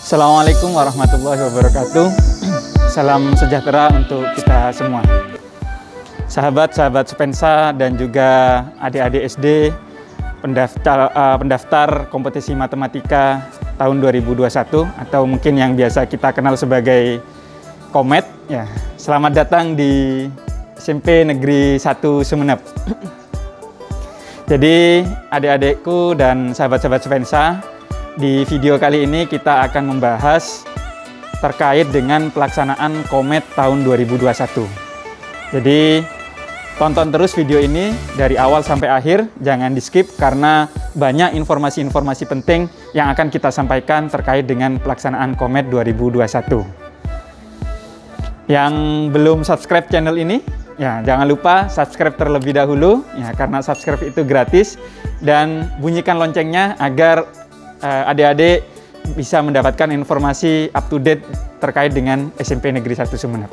Assalamualaikum warahmatullahi wabarakatuh. Salam sejahtera untuk kita semua. Sahabat-sahabat Sepensa dan juga adik-adik SD pendaftar kompetisi matematika tahun 2021 atau mungkin yang biasa kita kenal sebagai Komet ya. Selamat datang di SMP Negeri 1 Sumeneb. Jadi adik-adikku dan sahabat-sahabat Sepensa, di video kali ini kita akan membahas terkait dengan pelaksanaan Komet tahun 2021. Jadi tonton terus video ini dari awal sampai akhir, jangan di skip karena banyak informasi-informasi penting yang akan kita sampaikan terkait dengan pelaksanaan Komet 2021. Yang belum subscribe channel ini, ya jangan lupa subscribe terlebih dahulu ya, karena subscribe itu gratis, dan bunyikan loncengnya agar adik-adik bisa mendapatkan informasi up to date terkait dengan SMP Negeri 1 Sumeneb.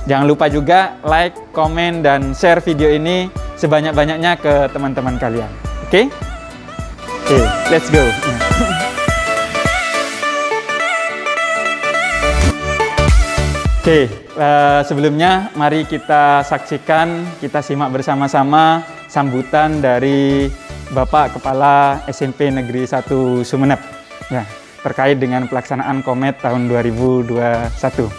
Jangan lupa juga like, komen, dan share video ini sebanyak-banyaknya ke teman-teman kalian. Oke? Oke, let's go. Oke, sebelumnya mari kita saksikan, kita simak bersama-sama sambutan dari Bapak Kepala SMP Negeri 1 Sumeneb ya, terkait dengan pelaksanaan Komet tahun 2021.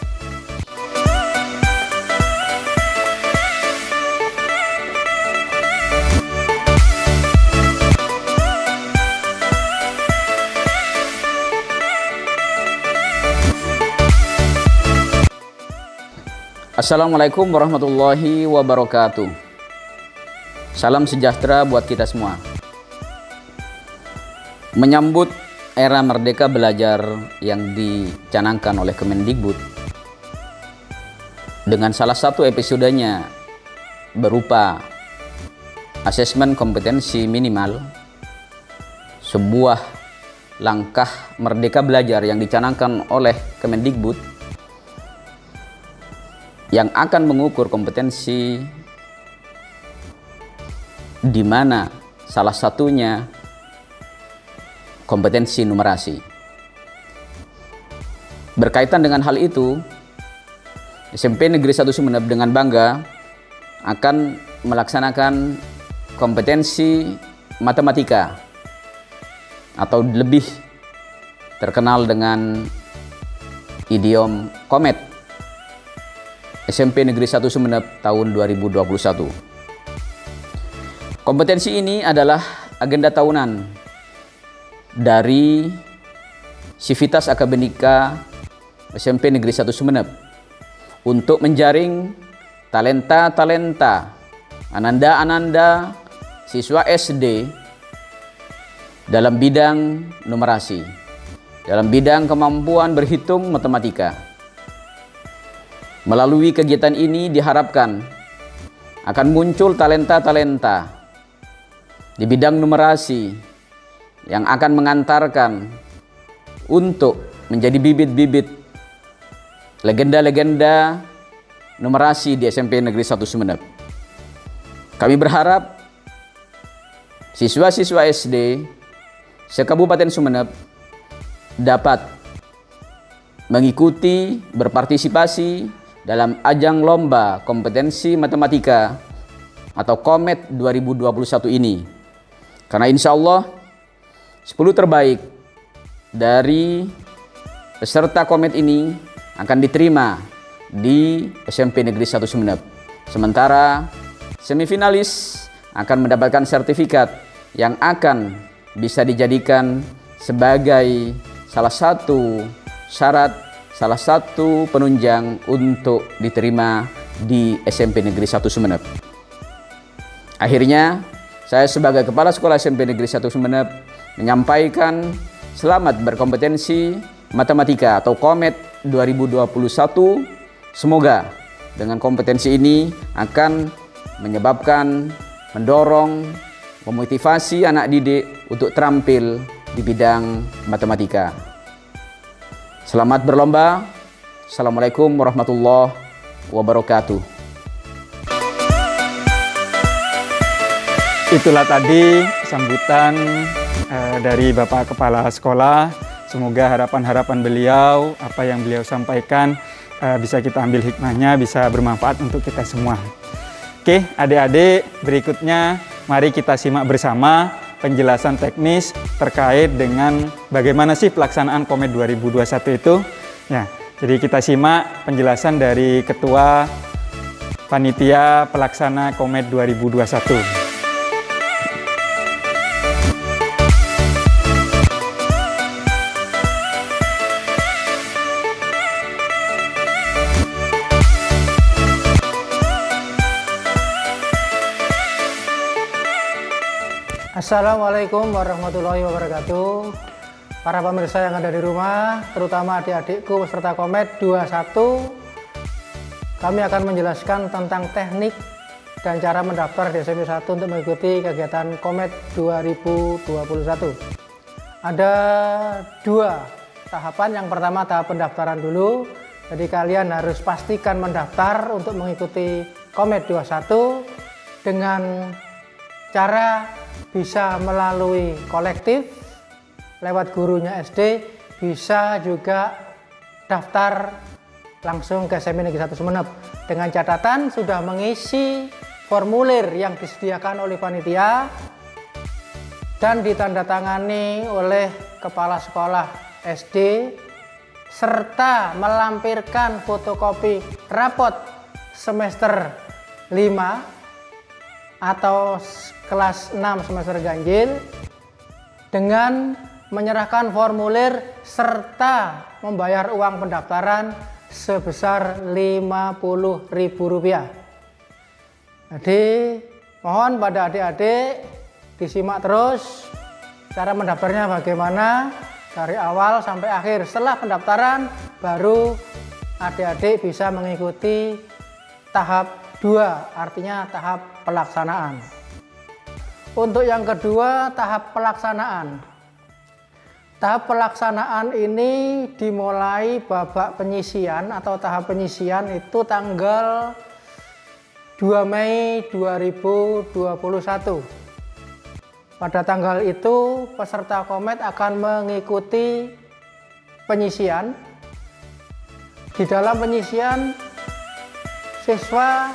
Assalamualaikum warahmatullahi wabarakatuh. Salam sejahtera buat kita semua. Menyambut era Merdeka Belajar yang dicanangkan oleh Kemendikbud dengan salah satu episodenya berupa asesmen kompetensi minimal, sebuah langkah Merdeka Belajar yang dicanangkan oleh Kemendikbud yang akan mengukur kompetensi, di mana salah satunya kompetensi numerasi. Berkaitan dengan hal itu, SMP Negeri 1 Sumeneb dengan bangga akan melaksanakan kompetensi matematika atau lebih terkenal dengan idiom Komet SMP Negeri 1 Sumeneb tahun 2021. Kompetensi ini adalah agenda tahunan dari Sivitas Akademika SMP Negeri 1 Sumeneb untuk menjaring talenta-talenta, ananda-ananda siswa SD dalam bidang numerasi, dalam bidang kemampuan berhitung matematika. Melalui kegiatan ini diharapkan akan muncul talenta-talenta di bidang numerasi yang akan mengantarkan untuk menjadi bibit-bibit legenda-legenda numerasi di SMP Negeri 1 Sumeneb. Kami berharap siswa-siswa SD se-Kabupaten Sumeneb dapat mengikuti, berpartisipasi dalam ajang lomba kompetensi matematika atau Komet 2021 ini. Karena insya Allah 10 terbaik dari peserta Komet ini akan diterima di SMP Negeri 1 Sumeneb. Sementara semifinalis akan mendapatkan sertifikat yang akan bisa dijadikan sebagai salah satu syarat, salah satu penunjang untuk diterima di SMP Negeri 1 Sumeneb. Akhirnya, saya sebagai Kepala Sekolah SMP Negeri 1 Sumeneb menyampaikan selamat berkompetensi matematika atau Komet 2021. Semoga dengan kompetensi ini akan menyebabkan, mendorong, memotivasi anak didik untuk terampil di bidang matematika. Selamat berlomba. Assalamualaikum warahmatullahi wabarakatuh. Itulah tadi sambutan dari Bapak Kepala Sekolah Semoga harapan-harapan beliau, apa yang beliau sampaikan bisa kita ambil hikmahnya, bisa bermanfaat untuk kita semua. Oke, adik-adik, berikutnya mari kita simak bersama penjelasan teknis terkait dengan bagaimana sih pelaksanaan Komed 2021 itu. Ya, jadi kita simak penjelasan dari Ketua Panitia Pelaksana Komed 2021. Assalamualaikum warahmatullahi wabarakatuh. Para pemirsa yang ada di rumah, terutama adik-adikku peserta Komed 21, kami akan menjelaskan tentang teknik dan cara mendaftar di SMP 1 untuk mengikuti kegiatan Komed 2021. Ada dua tahapan. Yang pertama tahap pendaftaran dulu. Jadi kalian harus pastikan mendaftar untuk mengikuti Komed 21 dengan cara bisa melalui kolektif, lewat gurunya SD, bisa juga daftar langsung ke SMP Negeri 1 Sumeneb dengan catatan sudah mengisi formulir yang disediakan oleh panitia dan ditandatangani oleh kepala sekolah SD serta melampirkan fotokopi rapot semester 5 atau kelas 6 semester ganjil dengan menyerahkan formulir serta membayar uang pendaftaran sebesar Rp50.000. Jadi mohon pada adik-adik disimak terus cara mendaftarnya bagaimana dari awal sampai akhir. Setelah pendaftaran baru adik-adik bisa mengikuti tahap 2, artinya tahap pelaksanaan. Untuk yang kedua, tahap pelaksanaan. Tahap pelaksanaan ini dimulai babak penyisian atau tahap penyisian itu tanggal 2 Mei 2021. Pada tanggal itu peserta Komed akan mengikuti penyisian. Di dalam penyisian siswa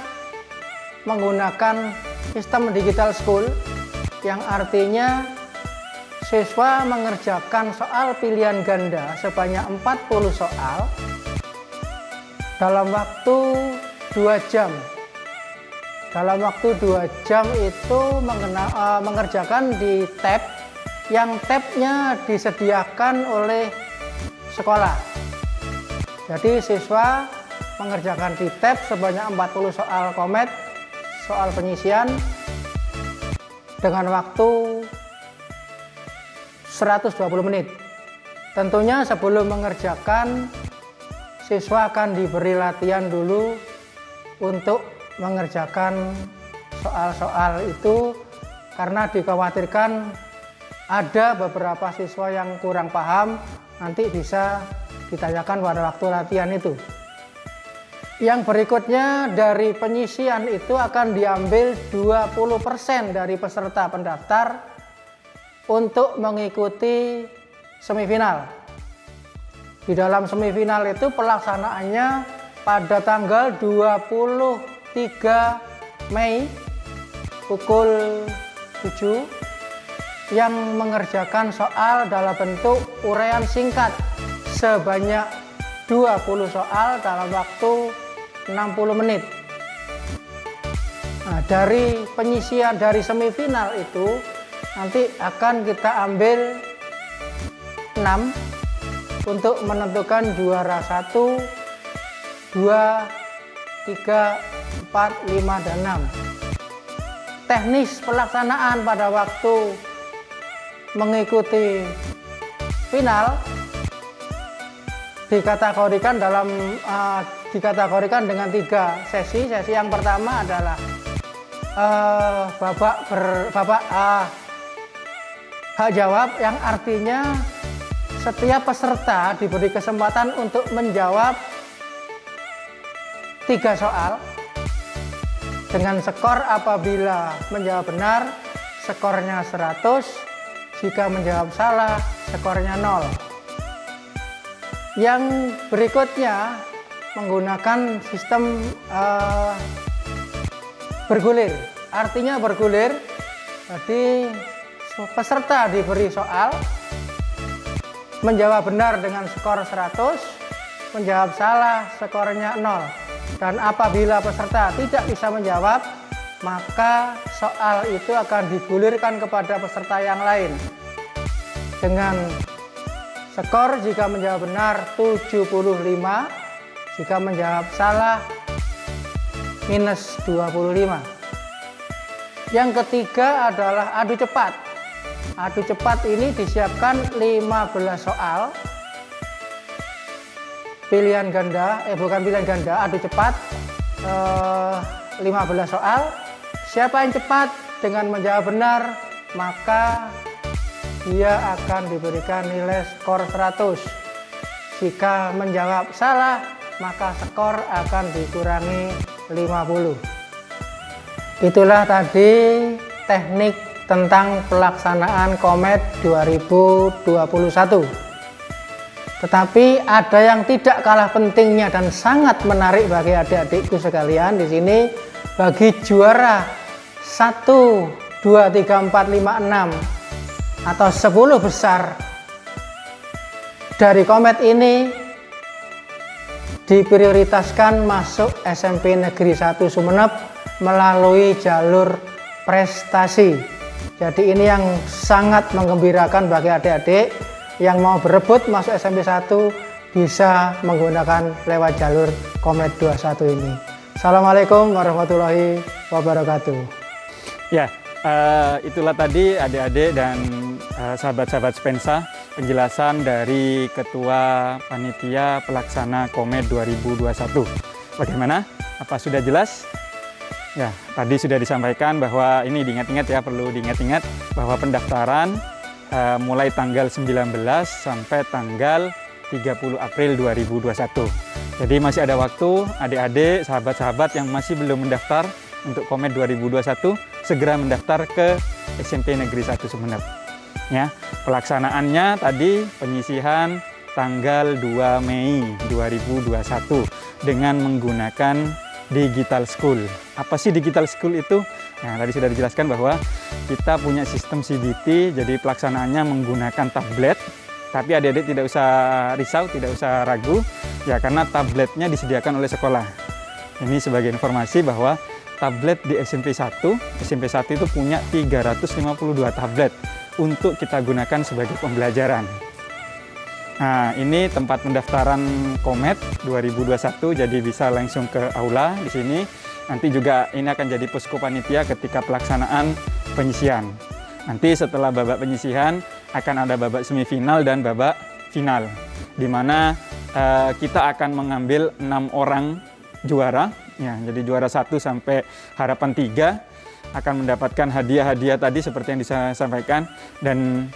menggunakan sistem digital school yang artinya siswa mengerjakan soal pilihan ganda sebanyak 40 soal dalam waktu 2 jam. Dalam waktu 2 jam itu mengerjakan di tab yang tabnya disediakan oleh sekolah. Jadi siswa mengerjakan di tab sebanyak 40 soal Komed, soal penyisian dengan waktu 120 menit. Tentunya sebelum mengerjakan, siswa akan diberi latihan dulu untuk mengerjakan soal-soal itu karena dikhawatirkan ada beberapa siswa yang kurang paham, nanti bisa ditanyakan pada waktu latihan itu. Yang berikutnya dari penyisian itu akan diambil 20% dari peserta pendaftar untuk mengikuti semifinal. Di dalam semifinal itu pelaksanaannya pada tanggal 23 Mei pukul 7 yang mengerjakan soal dalam bentuk uraian singkat sebanyak 20 soal dalam waktu 60 menit. Nah, dari penyisian dari semifinal itu nanti akan kita ambil 6 untuk menentukan juara 1, 2, 3, 4, 5, dan 6. Teknis pelaksanaan pada waktu mengikuti final dikategorikan dengan 3 sesi. Sesi yang pertama adalah babak hak jawab, yang artinya setiap peserta diberi kesempatan untuk menjawab 3 soal dengan skor. Apabila menjawab benar skornya 100, jika menjawab salah skornya 0. Yang berikutnya menggunakan sistem bergulir. Artinya bergulir, jadi peserta diberi soal, menjawab benar dengan skor 100, menjawab salah skornya 0. Dan apabila peserta tidak bisa menjawab, maka soal itu akan digulirkan kepada peserta yang lain dengan skor jika menjawab benar 75, jika menjawab salah minus 25. Yang ketiga adalah adu cepat. Adu cepat ini disiapkan 15 soal pilihan ganda, bukan pilihan ganda, adu cepat 15 soal. Siapa yang cepat dengan menjawab benar, maka dia akan diberikan nilai skor 100. Jika menjawab salah, maka skor akan dikurangi 50. Itulah tadi teknik tentang pelaksanaan Komet 2021. Tetapi ada yang tidak kalah pentingnya dan sangat menarik bagi adik-adikku sekalian di sini. Bagi juara 1, 2, 3, 4, 5, 6 atau 10 besar dari Komet ini diprioritaskan masuk SMP Negeri 1 Sumeneb melalui jalur prestasi. Jadi ini yang sangat menggembirakan bagi adik-adik yang mau berebut masuk SMP 1 bisa menggunakan lewat jalur Komet 21 ini. Assalamualaikum warahmatullahi wabarakatuh. Ya, itulah tadi adik-adik dan sahabat-sahabat Spensa penjelasan dari Ketua Panitia Pelaksana Komet 2021. Bagaimana? Apa sudah jelas? Ya, tadi sudah disampaikan bahwa ini diingat-ingat ya, perlu diingat-ingat bahwa pendaftaran mulai tanggal 19 sampai tanggal 30 April 2021. Jadi masih ada waktu adik-adik, sahabat-sahabat yang masih belum mendaftar untuk Komet 2021 segera mendaftar ke SMP Negeri 1 Sumeneb. Ya, pelaksanaannya tadi penyisihan tanggal 2 Mei 2021 dengan menggunakan Digital School. Apa sih Digital School itu? Nah, tadi sudah dijelaskan bahwa kita punya sistem CBT, jadi pelaksanaannya menggunakan tablet. Tapi adik-adik tidak usah risau, tidak usah ragu, ya karena tabletnya disediakan oleh sekolah. Ini sebagai informasi bahwa tablet di SMP 1 itu punya 352 tablet untuk kita gunakan sebagai pembelajaran. Nah, ini tempat pendaftaran Komet 2021, jadi bisa langsung ke aula di sini. Nanti juga ini akan jadi posko panitia ketika pelaksanaan penyisihan. Nanti setelah babak penyisihan akan ada babak semifinal dan babak final, di mana kita akan mengambil 6 orang juara. Ya, jadi juara 1 sampai harapan 3 akan mendapatkan hadiah-hadiah tadi seperti yang disampaikan. Dan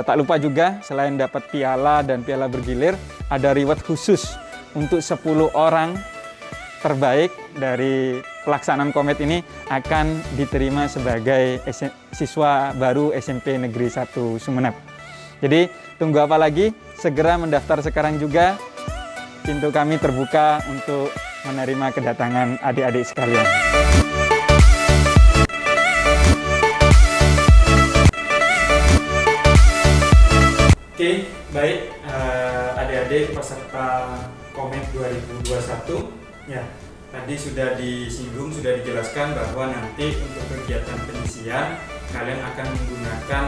tak lupa juga selain dapat piala dan piala bergilir, ada reward khusus untuk 10 orang terbaik dari pelaksanaan Komet ini akan diterima sebagai siswa baru SMP Negeri 1 Sumeneb. Jadi tunggu apa lagi? Segera mendaftar sekarang juga. Pintu kami terbuka untuk menerima kedatangan adik-adik sekalian. Oke, baik adik-adik peserta Komet 2021. Ya, tadi sudah disinggung, sudah dijelaskan bahwa nanti untuk kegiatan penyisihan kalian akan menggunakan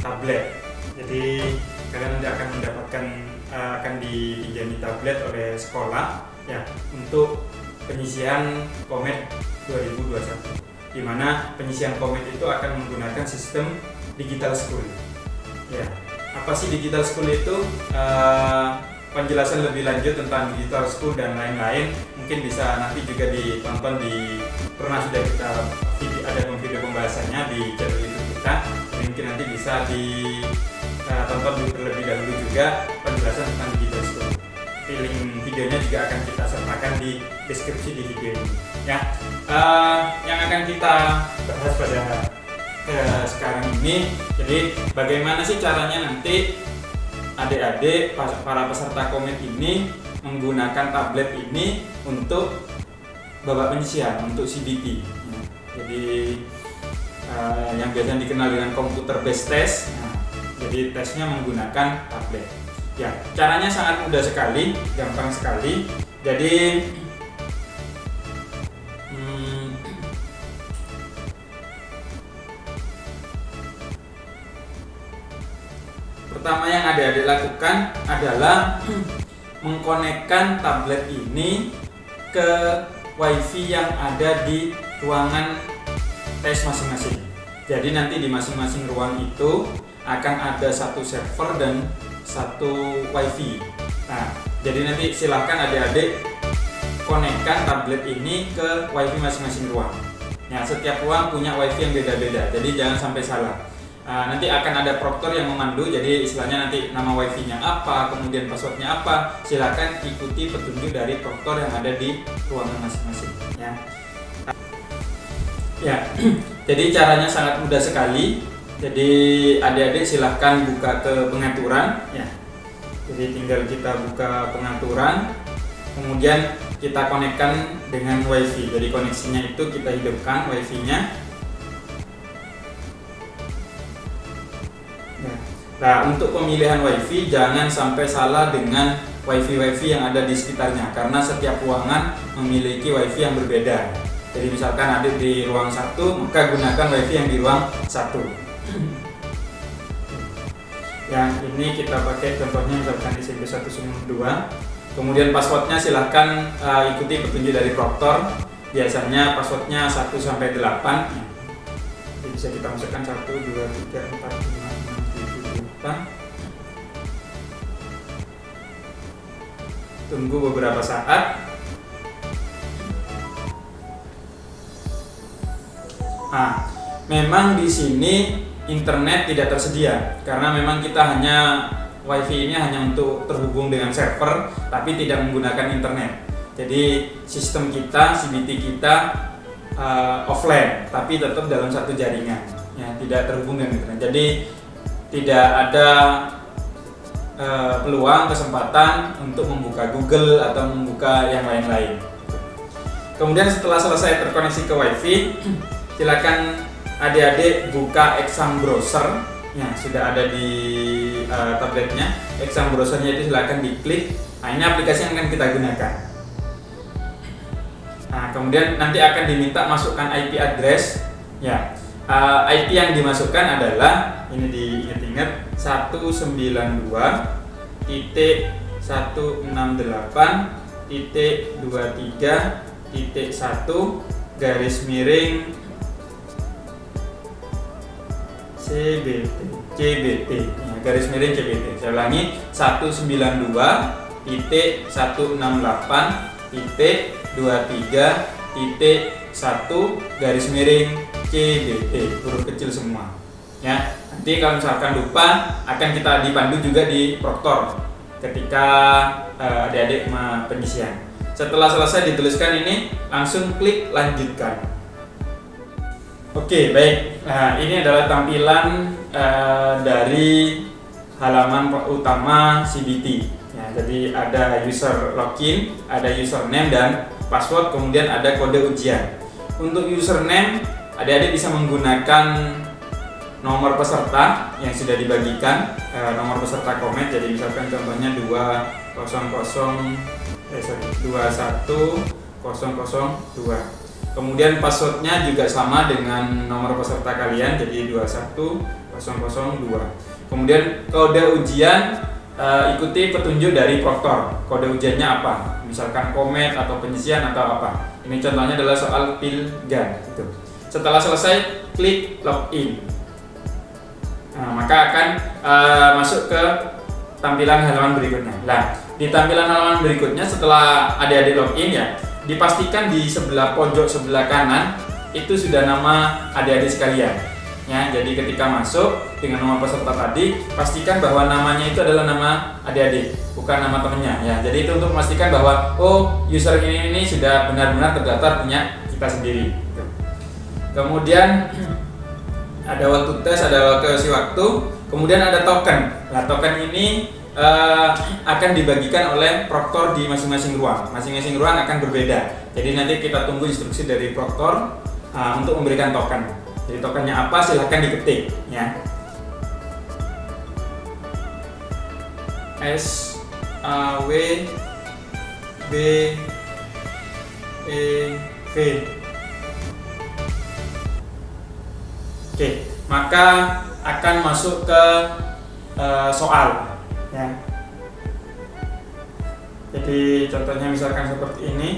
tablet. Jadi kalian nanti akan mendapatkan akan dipinjami tablet oleh sekolah ya untuk penyisihan Komet 2021. Di mana penyisihan Komet itu akan menggunakan sistem Digital School. Ya, apa sih Digital School itu? Penjelasan lebih lanjut tentang Digital School dan lain-lain mungkin bisa nanti juga ditonton pernah sudah kita ada video pembahasannya di channel YouTube kita. Mungkin nanti bisa ditonton terlebih dahulu juga penjelasan tentang Digital School. Link videonya juga akan kita sertakan di deskripsi di video ini. Ya, yang akan kita bahas pada sekarang ini, jadi bagaimana sih caranya nanti adik-adik para peserta komit ini menggunakan tablet ini untuk babak penyisian, untuk CBT. Jadi yang biasa dikenal dengan komputer based test. Jadi tesnya menggunakan tablet. Ya, caranya sangat mudah sekali, gampang sekali. Jadi pertama yang adik-adik lakukan adalah mengkonekkan tablet ini ke WiFi yang ada di ruangan tes masing-masing. Jadi nanti di masing-masing ruang itu akan ada satu server dan satu WiFi. Nah, jadi nanti silahkan adik-adik konekkan tablet ini ke WiFi masing-masing ruang. Ya, setiap ruang punya WiFi yang beda-beda, jadi jangan sampai salah. Nanti akan ada proktor yang memandu, jadi istilahnya nanti nama WiFi-nya apa, kemudian passwordnya apa, silakan ikuti petunjuk dari proktor yang ada di ruangan masing-masing. Ya, jadi caranya sangat mudah sekali. Jadi adik-adik silahkan buka ke pengaturan, ya. Jadi tinggal kita buka pengaturan, kemudian kita konekkan dengan WiFi. Jadi koneksinya itu kita hidupkan WiFi-nya. Nah, untuk pemilihan WiFi jangan sampai salah dengan WiFi yang ada di sekitarnya, karena setiap ruangan memiliki WiFi yang berbeda. Jadi misalkan ada di ruang 1, maka gunakan WiFi yang di ruang 1. Yang ini kita pakai contohnya misalkan SMP 192. Kemudian passwordnya silahkan ikuti petunjuk dari proktor. Biasanya passwordnya 1 sampai 8. Jadi bisa kita masukkan 1, 2, 3, 4, 5, 6, 7, 8. Tunggu beberapa saat. Memang di sini internet tidak tersedia karena memang kita hanya WiFi ini hanya untuk terhubung dengan server, tapi tidak menggunakan internet. Jadi sistem kita, CBT kita offline, tapi tetap dalam satu jaringan, ya, tidak terhubung dengan internet. Jadi tidak ada peluang, kesempatan untuk membuka Google atau membuka yang lain-lain. Kemudian setelah selesai terkoneksi ke WiFi, silakan adik-adik buka exam browser. Ya, sudah ada di tabletnya. Exam browsernya itu silakan diklik. Nah, ini aplikasi yang akan kita gunakan. Nah, kemudian nanti akan diminta masukkan IP address. Ya, IP yang dimasukkan adalah ini diingat-ingat 192.168.23.1 garis miring CBT, ya, garis miring CBT. Saya ulangi 192.168.23.1 garis miring CBT, huruf kecil semua. Ya, nanti kalau misalkan lupa akan kita dipandu juga di proktor ketika adik-adik penyisian. Setelah selesai dituliskan ini, langsung klik lanjutkan. Oke, baik. Nah, ini adalah tampilan dari halaman utama CBT. Ya, jadi ada user login, ada username dan password, kemudian ada kode ujian. Untuk username, adik-adik bisa menggunakan nomor peserta yang sudah dibagikan, nomor peserta Komet. Jadi misalkan contohnya 21002. Kemudian passwordnya juga sama dengan nomor peserta kalian, jadi 21002. Kemudian kode ujian, ikuti petunjuk dari proktor. Kode ujiannya apa? Misalkan Komet atau penyisian atau apa. Ini contohnya adalah soal Pilgan. Gitu. Setelah selesai, klik login. Nah, maka akan masuk ke tampilan halaman berikutnya. Nah, di tampilan halaman berikutnya setelah adik-adik login, ya, dipastikan di sebelah pojok sebelah kanan itu sudah nama adik-adik sekalian. Ya, jadi ketika masuk dengan nomor peserta tadi, pastikan bahwa namanya itu adalah nama adik-adik, bukan nama temennya. Ya, jadi itu untuk memastikan bahwa user ini sudah benar-benar terdaftar punya kita sendiri. Kemudian ada waktu tes, ada alokasi waktu, kemudian ada token. Nah, token ini akan dibagikan oleh proktor di masing-masing ruang. Masing-masing ruang akan berbeda. Jadi nanti kita tunggu instruksi dari proktor untuk memberikan token. Jadi tokennya apa silahkan diketik ya. S A W B E V. Oke, maka akan masuk ke soal ya. Jadi contohnya misalkan seperti ini,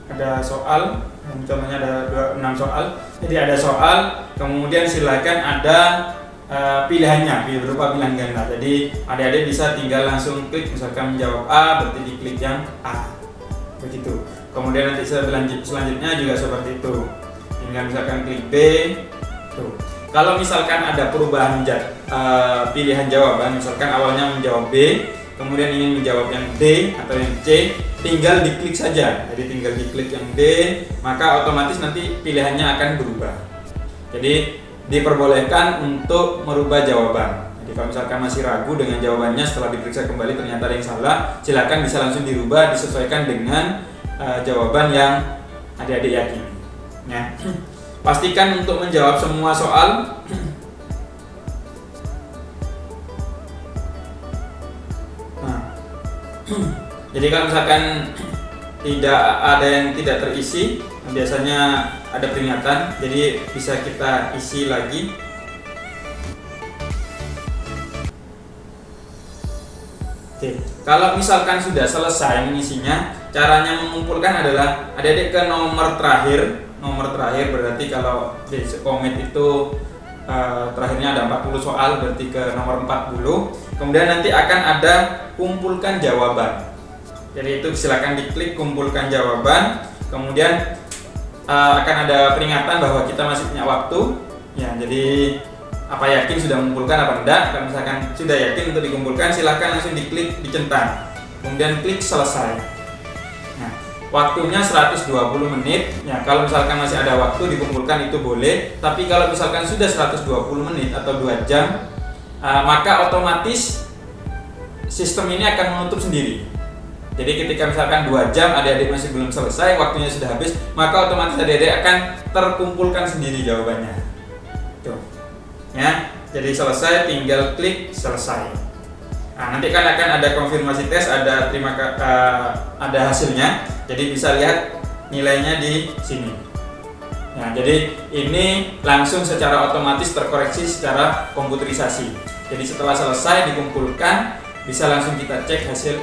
ada soal, contohnya ada 6 soal. Jadi ada soal, kemudian silakan ada pilihannya berupa pilihan ganda. Jadi adik-adik bisa tinggal langsung klik, misalkan menjawab A, berarti diklik yang A, begitu. Kemudian nanti selanjutnya juga seperti itu. Tinggal misalkan klik B. Tuh. Kalau misalkan ada perubahan pilihan jawaban, misalkan awalnya menjawab B, kemudian ingin menjawab yang D atau yang C, tinggal diklik saja. Jadi tinggal diklik yang D, maka otomatis nanti pilihannya akan berubah. Jadi diperbolehkan untuk merubah jawaban. Jadi kalau misalkan masih ragu dengan jawabannya setelah diperiksa kembali ternyata ada yang salah, silakan bisa langsung dirubah disesuaikan dengan jawaban yang adik-adik yakini. Ya. Pastikan untuk menjawab semua soal. Jadi kalau misalkan tidak ada yang tidak terisi, biasanya ada peringatan, jadi bisa kita isi lagi. Oke, kalau misalkan sudah selesai mengisinya, caranya mengumpulkan adalah adik-adik ke nomor terakhir. Nomor terakhir berarti kalau di Komet itu terakhirnya ada 40 soal, berarti ke nomor 40. Kemudian nanti akan ada kumpulkan jawaban. Jadi itu silakan diklik kumpulkan jawaban. Kemudian akan ada peringatan bahwa kita masih punya waktu. Ya, jadi apa yakin sudah mengumpulkan apa enggak? Kalau misalkan sudah yakin untuk dikumpulkan, silakan langsung diklik dicentang. Kemudian klik selesai. Nah, waktunya 120 menit. Ya, kalau misalkan masih ada waktu dikumpulkan itu boleh. Tapi kalau misalkan sudah 120 menit atau 2 jam, maka otomatis sistem ini akan menutup sendiri. Jadi ketika misalkan 2 jam adik-adik masih belum selesai, waktunya sudah habis, maka otomatis adik-adik akan terkumpulkan sendiri jawabannya. Tuh. Ya, jadi selesai, tinggal klik selesai. Nah, nanti kan akan ada konfirmasi tes, ada ada hasilnya. Jadi bisa lihat nilainya di sini. Nah, jadi ini langsung secara otomatis terkoreksi secara komputerisasi. Jadi setelah selesai dikumpulkan, bisa langsung kita cek hasil.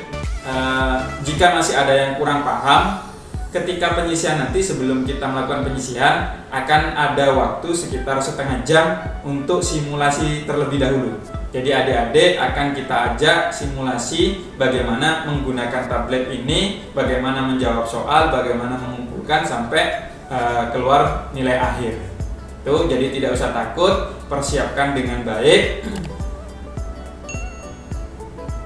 Jika masih ada yang kurang paham, ketika penyisihan nanti sebelum kita melakukan penyisihan akan ada waktu sekitar setengah jam untuk simulasi terlebih dahulu. Jadi adik-adik akan kita ajak simulasi bagaimana menggunakan tablet ini, bagaimana menjawab soal, bagaimana mengumpulkan sampai keluar nilai akhir. Tuh, jadi tidak usah takut, persiapkan dengan baik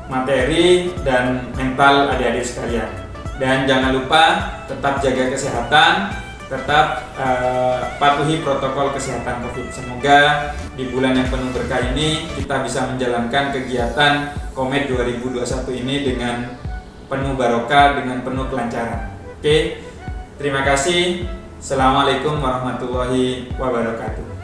materi dan mental adik-adik sekalian. Dan jangan lupa tetap jaga kesehatan, tetap patuhi protokol kesehatan COVID. Semoga di bulan yang penuh berkah ini kita bisa menjalankan kegiatan Komet 2021 ini dengan penuh barokah, dengan penuh kelancaran. Oke, terima kasih. Assalamualaikum warahmatullahi wabarakatuh.